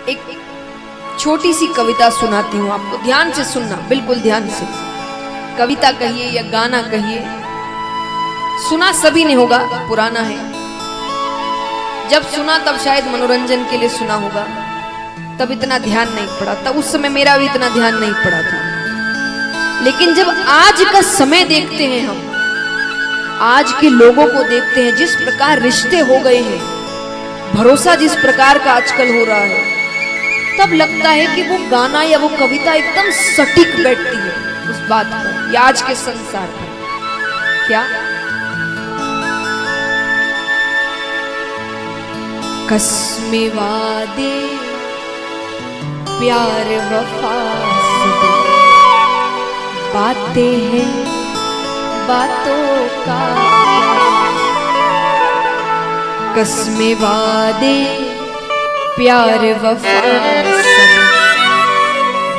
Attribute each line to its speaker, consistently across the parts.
Speaker 1: एक छोटी सी कविता सुनाती हूँ आपको, ध्यान से सुनना, बिल्कुल ध्यान से। कविता कहिए या गाना कहिए, सुना सभी ने होगा, पुराना है। जब सुना तब शायद मनोरंजन के लिए सुना होगा, तब इतना ध्यान नहीं पड़ा, तब उस समय मेरा भी इतना ध्यान नहीं पड़ा था। लेकिन जब आज का समय देखते हैं, हम आज के लोगों को देखते हैं, जिस प्रकार रिश्ते हो गए हैं, भरोसा जिस प्रकार का आजकल हो रहा है, तब लगता है कि वो गाना या वो कविता एकदम सटीक बैठती है उस बात पर या आज के संसार पर। क्या कसमें वादे प्यार वफा बातें हैं बातों का, कसमें वादे प्यार वफा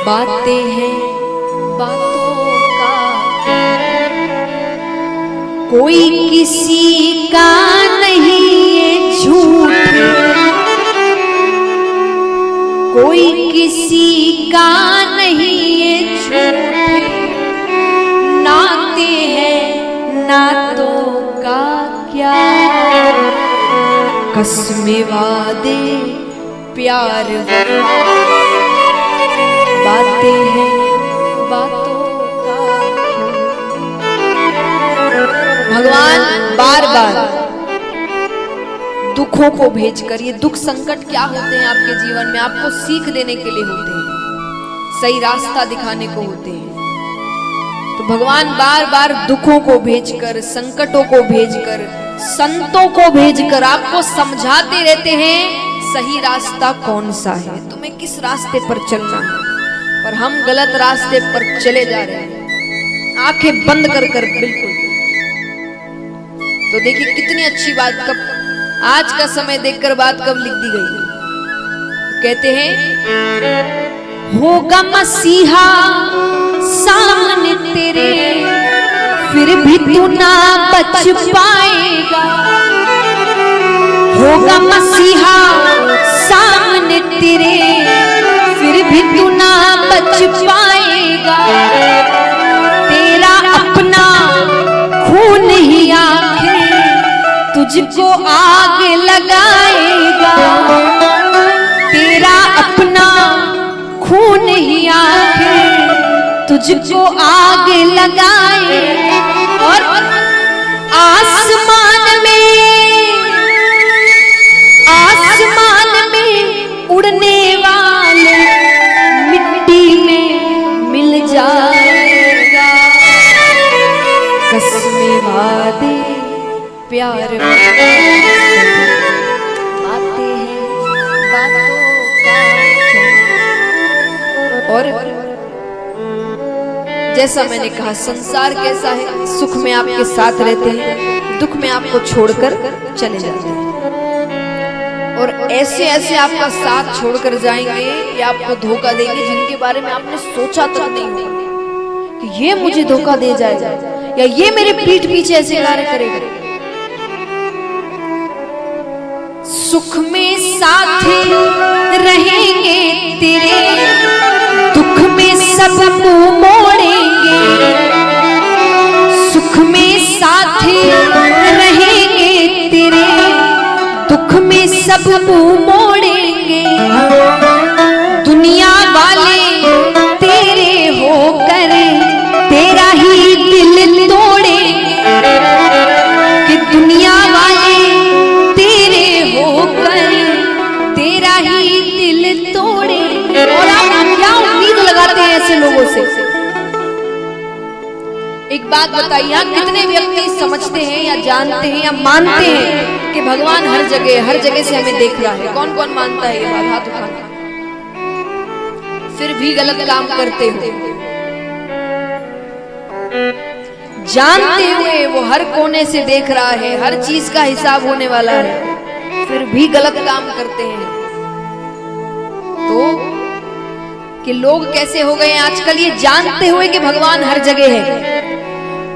Speaker 1: बातें हैं बातों का, कोई किसी का नहीं ये झूठ, कोई किसी का नहीं ये झूठ, नाते हैं नातों का क्या, कसमें वादे प्यार बातें हैं बातों का। भगवान बार बार दुखों को भेजकर, ये दुख संकट क्या होते हैं आपके जीवन में, आपको सीख देने के लिए होते हैं, सही रास्ता दिखाने को होते हैं। तो भगवान बार बार दुखों को भेजकर, संकटों को भेजकर, संतों को भेजकर आपको समझाते रहते हैं सही रास्ता कौन सा है, तुम्हें किस रास्ते पर चलना है। पर हम गलत रास्ते पर चले जा रहे हैं, आंखें बंद कर कर बिल्कुल। तो देखिए कितनी अच्छी बात, कब आज का समय देखकर बात कब लिख दी गई। कहते हैं होगा मसीहा सामने तेरे, फिर भी तू ना बच पाएगा, होगा मसीहा सामने तेरे, फिर भी तू ना बच पाएगा, तेरा अपना खून ही आखिर तुझको आग लगाएगा, तेरा अपना खून ही आखिर तुझको आग लगाए। और आसमान में उड़ने वाले मिट्टी में मिल जाएगा, कसमें वादे प्यार बातें हैं बातों का। और जैसा मैंने कहा, संसार कैसा है, सुख में आपके साथ रहते हैं, दुख में आपको छोड़कर चले जाते हैं। और ऐसे ऐसे आपका साथ छोड़कर जाएंगे या आपको धोखा देंगे जिनके बारे में आपने सोचा तक नहीं होगा कि ये मुझे धोखा दे जाएगा या ये मेरे पीठ पीछे ऐसे कार्य करेगा। सुख में साथ रहेंगे तेरे, दुख में सब मुंह मोड़ेंगे, सुख में साथ रहेंगे तेरे, दुख में सब मुंह मोड़ेंगे, दुनिया वाले तेरे होकर तेरा ही दिल तोड़ेंगे, कि दुनिया वाले तेरे होकर तेरा ही दिल तोड़ेंगे। और आप क्या उम्मीद लगाते हैं ऐसे लोगों से? एक बात बताइए, कितने व्यक्ति समझते हैं या जानते हैं या मानते हैं कि भगवान हर जगह से हमें देख रहा है? कौन कौन मानता है ये बात? हाथ उठाना। फिर भी गलत काम करते हो, जानते हुए वो हर कोने से देख रहा है, हर चीज का हिसाब होने वाला है, फिर भी गलत काम करते हैं। तो कि लोग कैसे हो गए आजकल, ये जानते हुए कि भगवान हर जगह है,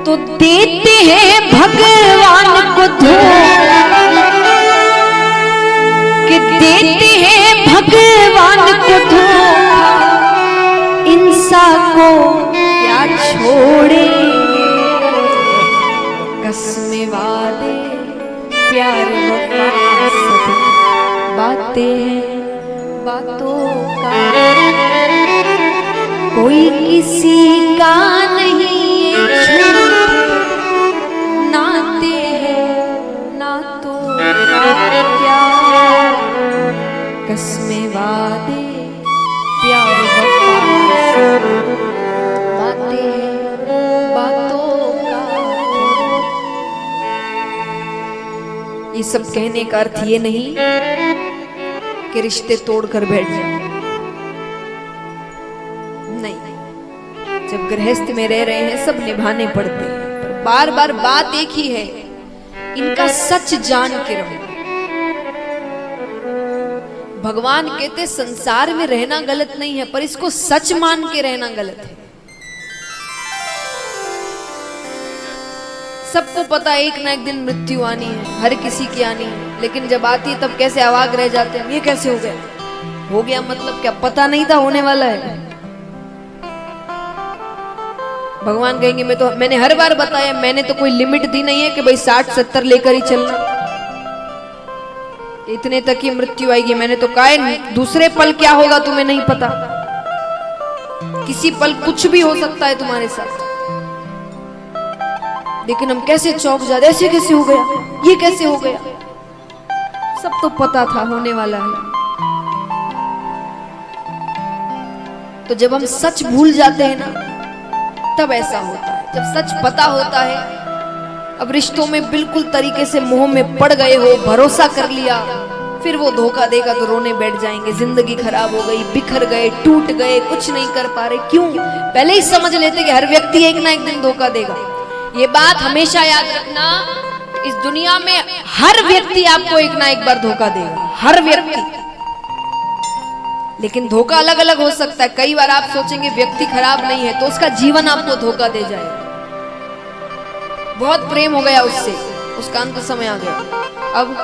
Speaker 1: तो देते हैं भगवान को धोखा, कि देते हैं भगवान हैं बातों का, कोई किसी का नहीं ये नाते हैं नातों का प्यार, कसमें वादे प्यार बातें हैं बातों का। ये सब कहने का अर्थ ये नहीं कि रिश्ते तोड़कर बैठ जाओ, नहीं। जब गृहस्थ में रह रहे हैं सब निभाने पड़ते हैं, पर बार बार बात एक ही है, इनका सच जान के रहो। भगवान कहते संसार में रहना गलत नहीं है, पर इसको सच मान के रहना गलत है। सबको पता है एक ना एक दिन मृत्यु आनी है, हर किसी की आनी है, लेकिन जब आती है तब कैसे अवाक रह जाते हैं, ये कैसे हो गया? हो गया मतलब क्या? पता नहीं था होने वाला है। भगवान कहेंगे मैंने हर बार बताया, मैंने तो कोई लिमिट दी नहीं है कि भाई 60-70 लेकर ही चलना, इतने तक ही मृत्यु आएगी। मैंने तो कहा है दूसरे पल क्या होगा तुम्हें नहीं पता, किसी पल कुछ भी हो सकता है तुम्हारे साथ। लेकिन हम कैसे चौंक जाते, ऐसे कैसे हो गया, ये कैसे हो गया? सब तो पता था होने वाला है। तो जब हम सच भूल जाते हैं ना, तब ऐसा होता है। जब सच पता होता है, अब रिश्तों में बिल्कुल तरीके से मोह में पड़ गए हो, भरोसा कर लिया, फिर वो धोखा देगा तो रोने बैठ जाएंगे, जिंदगी खराब हो गई, बिखर गए, टूट गए, कुछ नहीं कर पा रहे। क्यों? पहले ही समझ लेते कि हर व्यक्ति एक ना एक दिन धोखा देगा। ये बात हमेशा याद रखना, इस दुनिया में हर व्यक्ति आपको एक ना एक बार धोखा देगा, हर व्यक्ति। लेकिन धोखा अलग अलग हो सकता है। कई बार आप सोचेंगे व्यक्ति खराब नहीं है, तो उसका जीवन आपको धोखा दे जाए। बहुत प्रेम हो गया उससे, उसका अंत समय आ गया, अब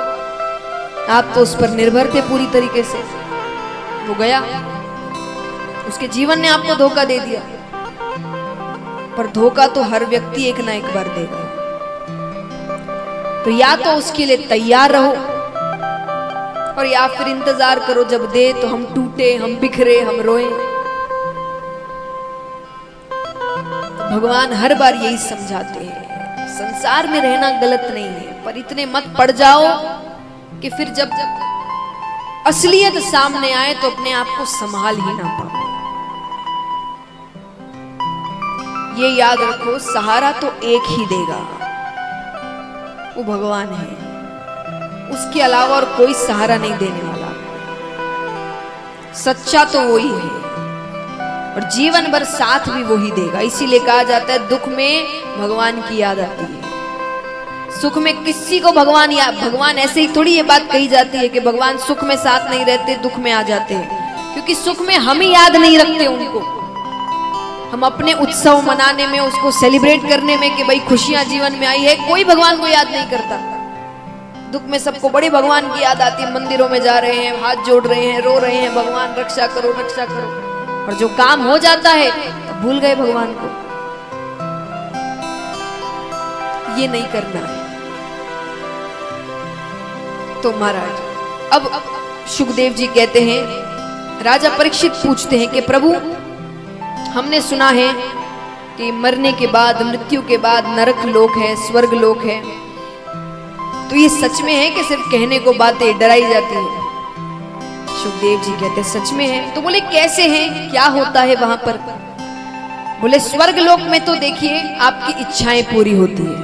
Speaker 1: आप तो उस पर निर्भर थे पूरी तरीके से, वो गया, उसके जीवन ने आपको धोखा दे दिया। पर धोखा तो हर व्यक्ति एक ना एक बार देगा, तो या तो उसके लिए तैयार रहो, और या फिर इंतजार करो जब दे तो हम टूटे, हम बिखरे, हम रोए। भगवान हर बार यही समझाते हैं, संसार में रहना गलत नहीं है, पर इतने मत पड़ जाओ कि फिर जब असलियत सामने आए तो अपने आप को संभाल ही ना पाओ। ये याद रखो, सहारा तो एक ही देगा, वो भगवान है, उसके अलावा और कोई सहारा नहीं देने वाला। सच्चा तो वही है, और जीवन भर साथ भी वही देगा। इसीलिए कहा जाता है दुख में भगवान की याद आती है, सुख में किसी को भगवान ऐसे ही थोड़ी ये बात कही जाती है कि भगवान सुख में साथ नहीं रहते, दुख में आ जाते हैं, क्योंकि सुख में हम ही याद नहीं रखते उनको। हम अपने उत्सव मनाने में, उसको सेलिब्रेट करने में कि भाई खुशियां जीवन में आई है, कोई भगवान को याद नहीं करता। दुख में सबको बड़े भगवान की याद आती है, मंदिरों में जा रहे हैं, हाथ जोड़ रहे हैं, रो रहे हैं, भगवान रक्षा करो रक्षा करो। और जो काम हो जाता है तो भूल गए भगवान को। ये नहीं करना है। तो महाराज अब शुकदेव जी कहते हैं, राजा परीक्षित पूछते हैं कि प्रभु हमने सुना है कि मरने के बाद, मृत्यु के बाद नरक लोक है, स्वर्ग लोक है, तो ये सच में है कि सिर्फ कहने को बातें डराई जाती है? शुकदेव जी कहते सच में है। तो बोले कैसे है, क्या होता है वहां पर? बोले स्वर्ग लोक में तो देखिए आपकी इच्छाएं पूरी होती है,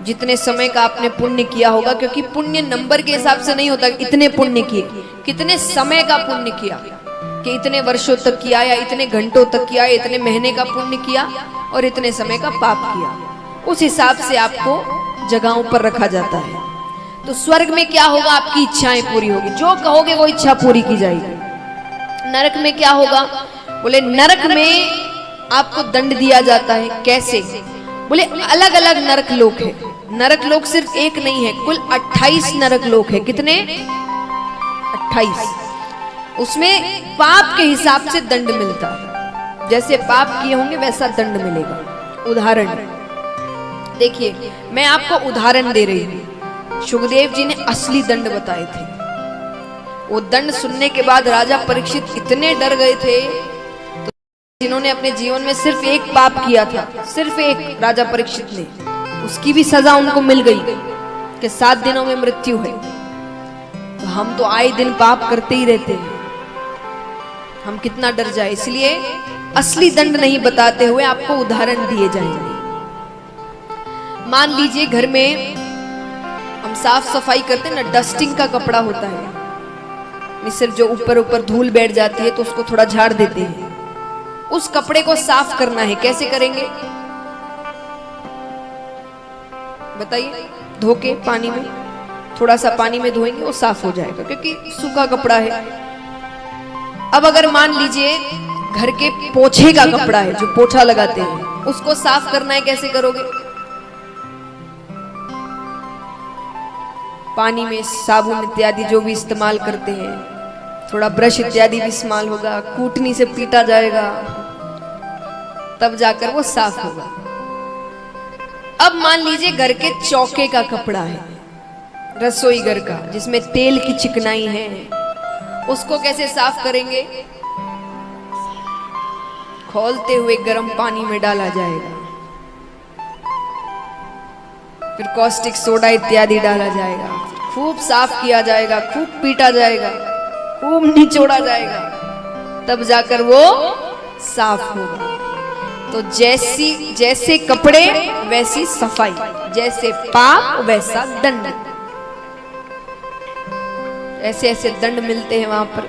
Speaker 1: जितने समय का आपने पुण्य किया होगा, क्योंकि पुण्य नंबर के हिसाब से नहीं होता, इतने पुण्य किए, कितने समय का पुण्य किया, कि इतने वर्षों तक किया या इतने घंटों तक किया, इतने महीने का पुण्य किया और इतने समय का पाप किया, उस हिसाब से आपको जगहों पर रखा जाता है। तो स्वर्ग में क्या होगा, आपकी इच्छाएं पूरी होगी, जो कहोगे वो इच्छा पूरी की जाएगी। नरक में क्या होगा? बोले नरक में आपको दंड दिया जाता है। कैसे? बोले अलग अलग नरक लोक है, नरक लोक सिर्फ एक नहीं है, कुल 28 नरक लोक है। कितने? 28। उसमें पाप के हिसाब से दंड मिलता है, जैसे पाप किए होंगे वैसा दंड मिलेगा। उदाहरण देखिए, मैं आपको उदाहरण दे रही हूँ, शुकदेव जी ने असली दंड बताए थे। वो दंड सुनने के बाद राजा परीक्षित इतने डर गए थे, तो जिन्होंने अपने जीवन में सिर्फ एक पाप किया था, सिर्फ एक, राजा परीक्षित ने, उसकी भी सजा उनको मिल गई कि 7 दिनों में मृत्यु है। तो हम तो आए दिन पाप करते ही रहते हैं, हम कितना डर जाए। इसलिए असली दंड नहीं बताते हुए आपको उदाहरण दिए जाएंगे। मान लीजिए घर में हम साफ सफाई करते हैं ना, डस्टिंग का कपड़ा होता है, सिर्फ जो ऊपर ऊपर धूल बैठ जाती है तो उसको थोड़ा झाड़ देते हैं। उस कपड़े को साफ करना है, कैसे करेंगे बताइए? धो के पानी में, थोड़ा सा पानी में धोएंगे, वो साफ हो जाएगा क्योंकि सूखा कपड़ा है। अब अगर मान लीजिए घर के पोछे का कपड़ा है, जो पोछा लगाते हैं, उसको साफ करना है, कैसे करोगे? पानी में साबुन इत्यादि जो भी इस्तेमाल करते हैं, थोड़ा ब्रश इत्यादि भी इस्तेमाल होगा, कूटनी से पीटा जाएगा, तब जाकर वो साफ होगा। अब मान लीजिए घर के चौके का कपड़ा है, रसोई घर का, जिसमें तेल की चिकनाई है, उसको कैसे साफ करेंगे? खोलते हुए गर्म पानी में डाला जाएगा, फिर कॉस्टिक सोडा इत्यादि डाला जाएगा, खूब साफ किया जाएगा, खूब पीटा जाएगा, खूब निचोड़ा जाएगा, तब जाकर वो साफ होगा। तो जैसे कपड़े वैसी सफाई, जैसे पाप वैसा दंड, ऐसे ऐसे दंड मिलते हैं वहां पर।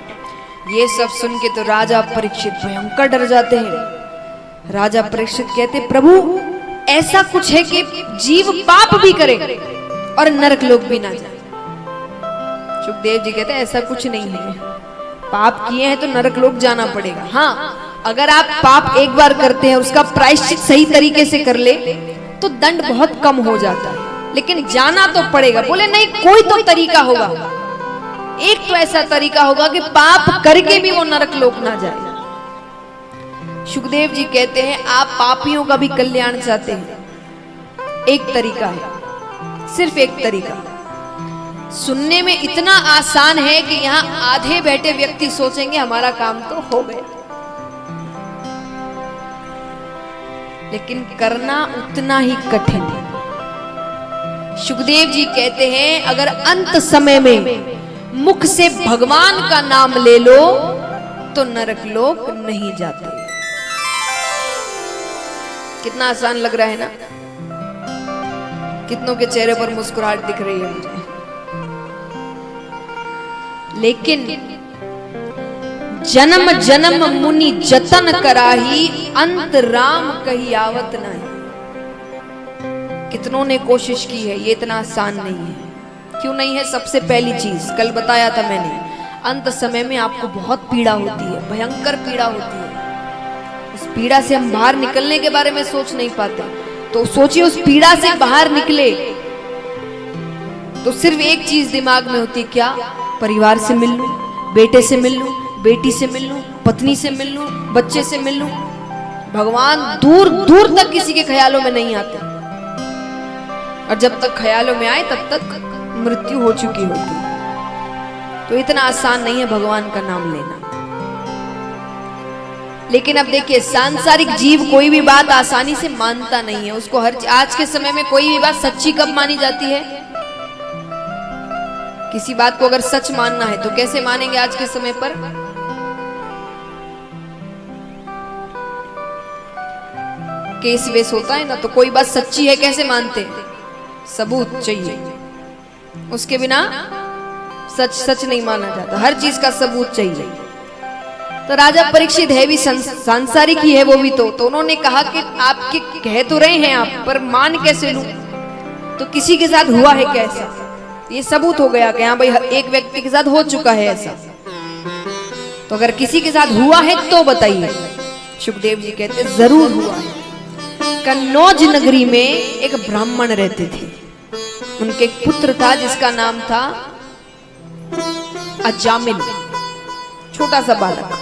Speaker 1: ये सब सुन के तो राजा परीक्षित भयंकर डर जाते हैं। राजा परीक्षित कहते, प्रभु ऐसा कुछ है कि जीव पाप भी करे और नरक लोक भी ना जाए। सुखदेव जी कहते ऐसा कुछ नहीं है, पाप किए हैं तो नरक लोक जाना पड़ेगा। हाँ, अगर आप पाप एक बार करते हैं, उसका प्रायश्चित सही तरीके से कर ले तो दंड बहुत कम हो जाता है, लेकिन जाना तो पड़ेगा। बोले नहीं, कोई तो तरीका होगा, एक तो ऐसा तरीका होगा कि पाप करके भी वो नरक लोक ना जाए। सुखदेव जी कहते हैं, आप पापियों का भी कल्याण चाहते हैं, एक तरीका है, सिर्फ एक तरीका। सुनने में इतना आसान है कि यहां आधे बैठे व्यक्ति सोचेंगे हमारा काम तो हो गया, लेकिन करना उतना ही कठिन है। सुखदेव जी कहते हैं, अगर अंत समय में मुख से भगवान का नाम ले लो तो नरक लोक नहीं जाते। कितना आसान लग रहा है ना? कितनों के चेहरे पर मुस्कुराहट दिख रही है मुझे। लेकिन जन्म जन्म मुनि जतन कराही, अंत राम कही आवत नहीं। कितनों ने कोशिश की है, ये इतना आसान नहीं है। क्यों नहीं है? सबसे पहली चीज कल बताया था मैंने, अंत समय में आपको बहुत पीड़ा होती है, भयंकर पीड़ा होती है। उस पीड़ा से हम बाहर निकलने के बारे में सोच नहीं पाते। तो सोचिए, उस पीड़ा से बाहर निकले तो सिर्फ एक चीज दिमाग में होती है, क्या? परिवार से मिल लूं, बेटे से मिल लूं, बेटी से मिल लूं, पत्नी से मिल लूं, बच्चे से मिल लूं। भगवान दूर दूर तक किसी के ख्यालों में नहीं आते, और जब तक ख्यालों में आए तब तक मृत्यु हो चुकी होती है। तो इतना आसान नहीं है भगवान का नाम लेना। लेकिन अब देखिए, सांसारिक जीव कोई भी बात आसानी से मानता नहीं है। उसको आज के समय में कोई भी बात सच्ची कब मानी जाती है? किसी बात को अगर सच मानना है तो कैसे मानेंगे आज के समय पर? केस वेस होता है ना, तो कोई बात सच्ची है कैसे मानते? सबूत चाहिए, उसके बिना सच सच नहीं माना जाता। हर चीज का सबूत चाहिए। तो राजा परीक्षित है भी सांसारिक ही है वो भी, तो उन्होंने कहा कि आपके कह तो रहे हैं आप, पर मान कैसे लूं? तो किसी के साथ हुआ है क्या ऐसा? ये सबूत हो गया कि हाँ भाई, एक व्यक्ति के साथ हो चुका है ऐसा। तो अगर किसी के साथ हुआ है तो बताइए। सुखदेव जी कहते जरूर हुआ है। कन्नौज नगरी में एक ब्राह्मण रहते थे। उनके एक पुत्र था जिसका नाम था अजामिल, छोटा सा बालक।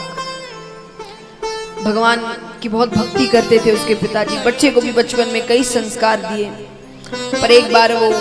Speaker 1: भगवान की बहुत भक्ति करते थे उसके पिताजी। बच्चे को भी बचपन में कई संस्कार दिए, पर एक बार वो